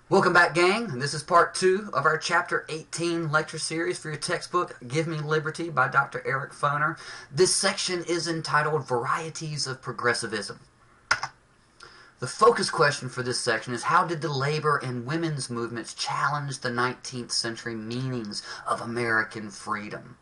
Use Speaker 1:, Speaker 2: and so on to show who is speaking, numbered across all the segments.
Speaker 1: Welcome back, gang. This is part 2 of our Chapter 18 lecture series for your textbook, Give Me Liberty by Dr. Eric Foner. This section is entitled Varieties of Progressivism. The focus question for this section is, how did the labor and women's movements challenge the 19th century meanings of American freedom?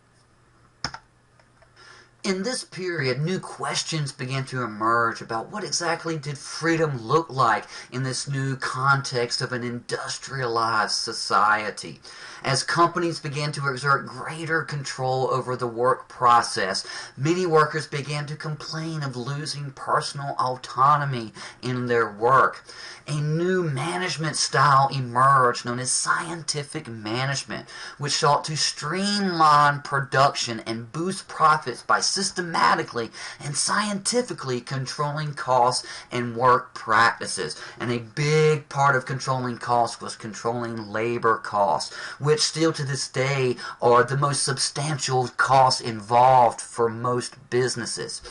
Speaker 1: In this period, new questions began to emerge about what exactly did freedom look like in this new context of an industrialized society. As companies began to exert greater control over the work process, many workers began to complain of losing personal autonomy in their work. A new management style emerged known as scientific management, which sought to streamline production and boost profits by systematically and scientifically controlling costs and work practices. And a big part of controlling costs was controlling labor costs, which still to this day are the most substantial costs involved for most businesses.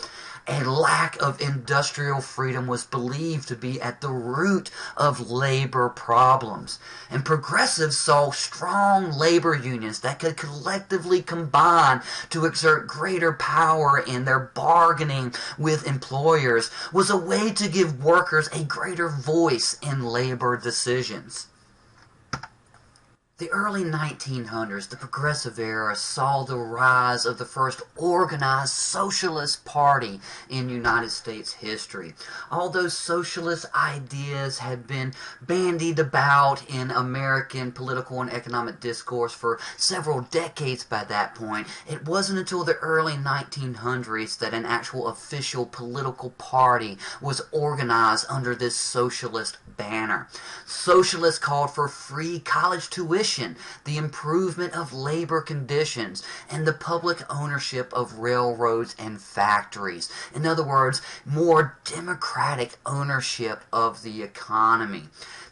Speaker 1: A lack of industrial freedom was believed to be at the root of labor problems. And progressives saw strong labor unions that could collectively combine to exert greater power in their bargaining with employers was a way to give workers a greater voice in labor decisions. The early 1900s, the Progressive Era, saw the rise of the first organized socialist party in United States history. Although socialist ideas had been bandied about in American political and economic discourse for several decades by that point, it wasn't until the early 1900s that an actual official political party was organized under this socialist banner. Socialists called for free college tuition, the improvement of labor conditions, and the public ownership of railroads and factories. In other words, more democratic ownership of the economy.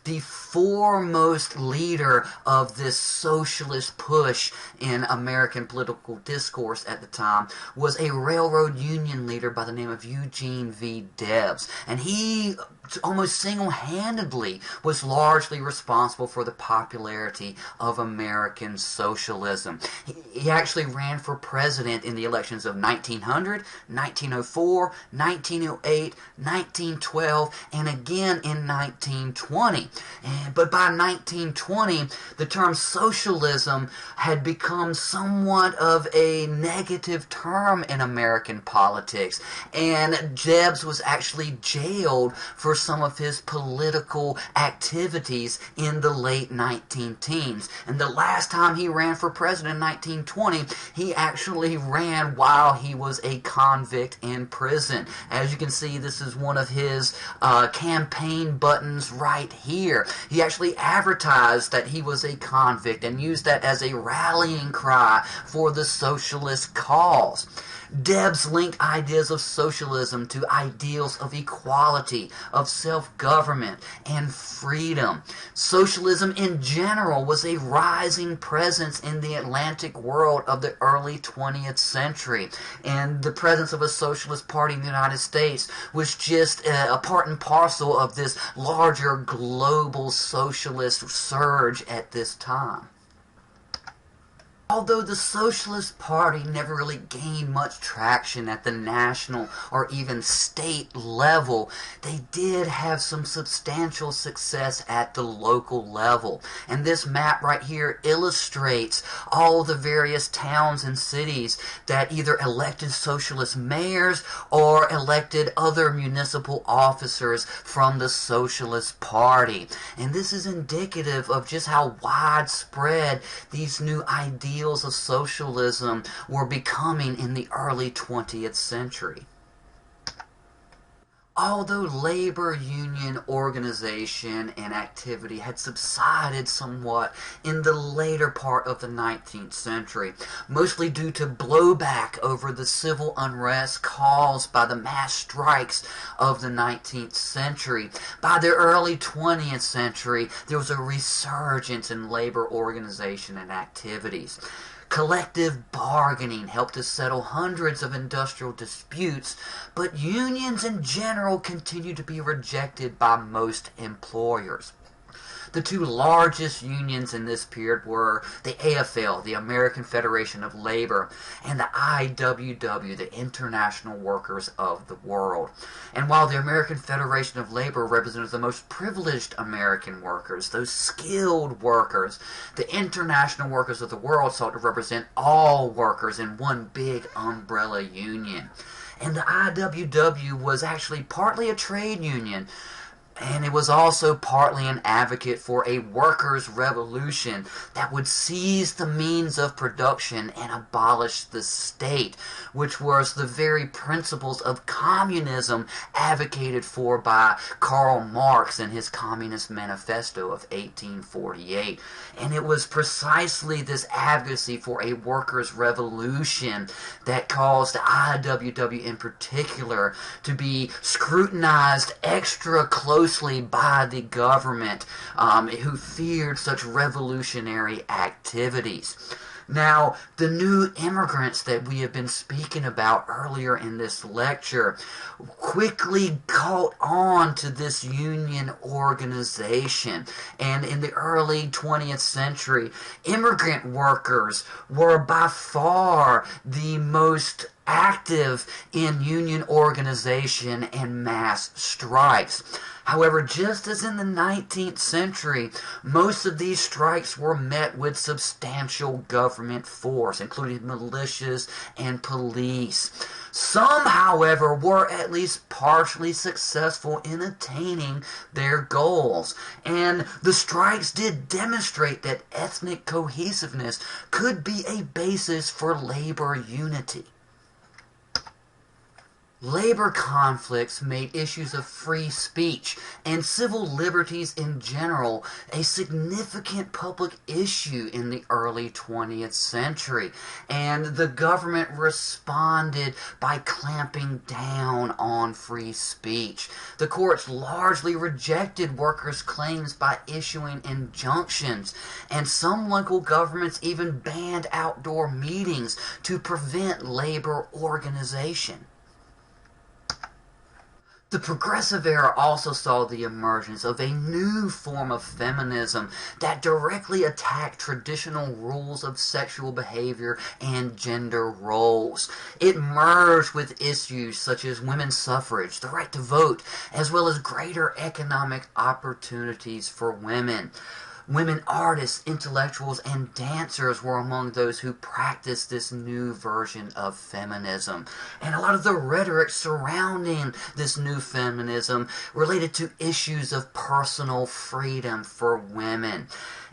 Speaker 1: The foremost leader of this socialist push in American political discourse at the time was a railroad union leader by the name of Eugene V. Debs. And he almost single-handedly was largely responsible for the popularity of American socialism. He actually ran for president in the elections of 1900, 1904, 1908, 1912, and again in 1920. But by 1920, the term socialism had become somewhat of a negative term in American politics, and Debs was actually jailed for some of his political activities in the late 19-teens. And the last time he ran for president in 1920, he actually ran while he was a convict in prison. As you can see, this is one of his campaign buttons right here. He actually advertised that he was a convict and used that as a rallying cry for the socialist cause. Debs linked ideas of socialism to ideals of equality, of self-government, and freedom. Socialism in general was a rising presence in the Atlantic world of the early 20th century, and the presence of a socialist party in the United States was just a part and parcel of this larger global socialist surge at this time. Although the Socialist Party never really gained much traction at the national or even state level, they did have some substantial success at the local level. And this map right here illustrates all the various towns and cities that either elected socialist mayors or elected other municipal officers from the Socialist Party. And this is indicative of just how widespread these new ideals of socialism were becoming in the early 20th century. Although labor union organization and activity had subsided somewhat in the later part of the 19th century, mostly due to blowback over the civil unrest caused by the mass strikes of the 19th century, by the early 20th century, there was a resurgence in labor organization and activities. Collective bargaining helped to settle hundreds of industrial disputes, but unions in general continue to be rejected by most employers. The two largest unions in this period were the AFL, the American Federation of Labor, and the IWW, the International Workers of the World. And while the American Federation of Labor represented the most privileged American workers, those skilled workers, the International Workers of the World sought to represent all workers in one big umbrella union. And the IWW was actually partly a trade union, and it was also partly an advocate for a workers' revolution that would seize the means of production and abolish the state, which was the very principles of communism advocated for by Karl Marx in his Communist Manifesto of 1848. And it was precisely this advocacy for a workers' revolution that caused the IWW in particular to be scrutinized extra closely by the government, who feared such revolutionary activities. Now, the new immigrants that we have been speaking about earlier in this lecture quickly caught on to this union organization. And in the early 20th century, immigrant workers were by far the most active in union organization and mass strikes. However, just as in the 19th century, most of these strikes were met with substantial government force, including militias and police. Some, however, were at least partially successful in attaining their goals, and the strikes did demonstrate that ethnic cohesiveness could be a basis for labor unity. Labor conflicts made issues of free speech and civil liberties in general a significant public issue in the early 20th century, and the government responded by clamping down on free speech. The courts largely rejected workers' claims by issuing injunctions, and some local governments even banned outdoor meetings to prevent labor organization. The Progressive Era also saw the emergence of a new form of feminism that directly attacked traditional rules of sexual behavior and gender roles. It merged with issues such as women's suffrage, the right to vote, as well as greater economic opportunities for women. Women artists, intellectuals, and dancers were among those who practiced this new version of feminism. And a lot of the rhetoric surrounding this new feminism related to issues of personal freedom for women.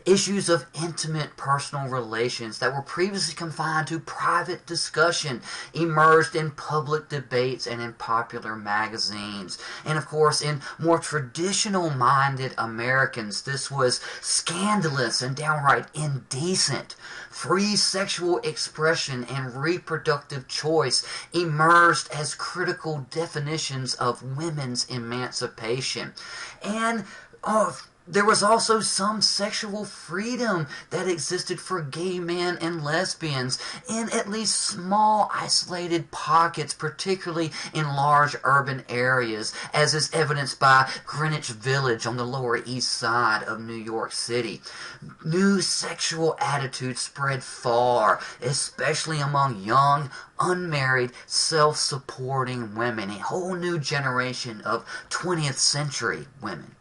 Speaker 1: Issues of intimate personal relations that were previously confined to private discussion emerged in public debates and in popular magazines. And of course, in more traditional-minded Americans, this was scandalous and downright indecent. Free sexual expression and reproductive choice emerged as critical definitions of women's emancipation. And there was also some sexual freedom that existed for gay men and lesbians in at least small isolated pockets, particularly in large urban areas, as is evidenced by Greenwich Village on the Lower East Side of New York City. New sexual attitudes spread far, especially among young, unmarried, self-supporting women, a whole new generation of 20th century women.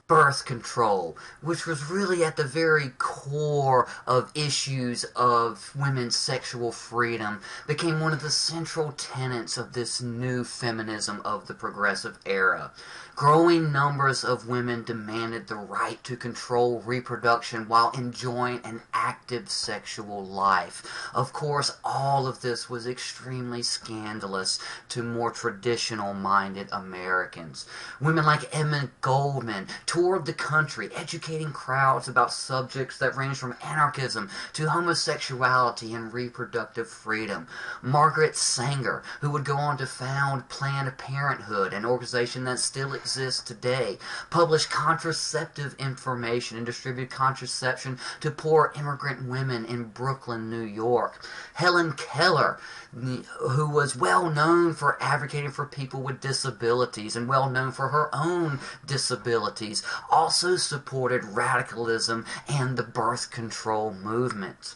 Speaker 1: Birth control, which was really at the very core of issues of women's sexual freedom, became one of the central tenets of this new feminism of the Progressive Era. Growing numbers of women demanded the right to control reproduction while enjoying an active sexual life. Of course, all of this was extremely scandalous to more traditional-minded Americans. Women like Emma Goldman toured the country, educating crowds about subjects that range from anarchism to homosexuality and reproductive freedom. Margaret Sanger, who would go on to found Planned Parenthood, an organization that still exists today, published contraceptive information and distributed contraception to poor immigrant women in Brooklyn, New York. Helen Keller, who was well known for advocating for people with disabilities and well known for her own disabilities, women's also supported radicalism and the birth control movement.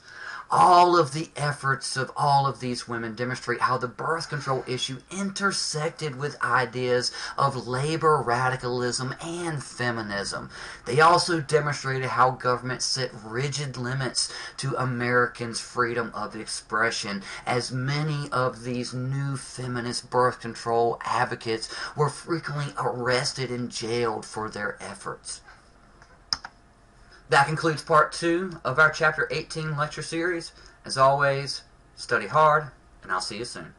Speaker 1: All of the efforts of all of these women demonstrate how the birth control issue intersected with ideas of labor radicalism and feminism. They also demonstrated how government set rigid limits to Americans' freedom of expression, as many of these new feminist birth control advocates were frequently arrested and jailed for their efforts. That concludes part 2 of our Chapter 18 lecture series. As always, study hard, and I'll see you soon.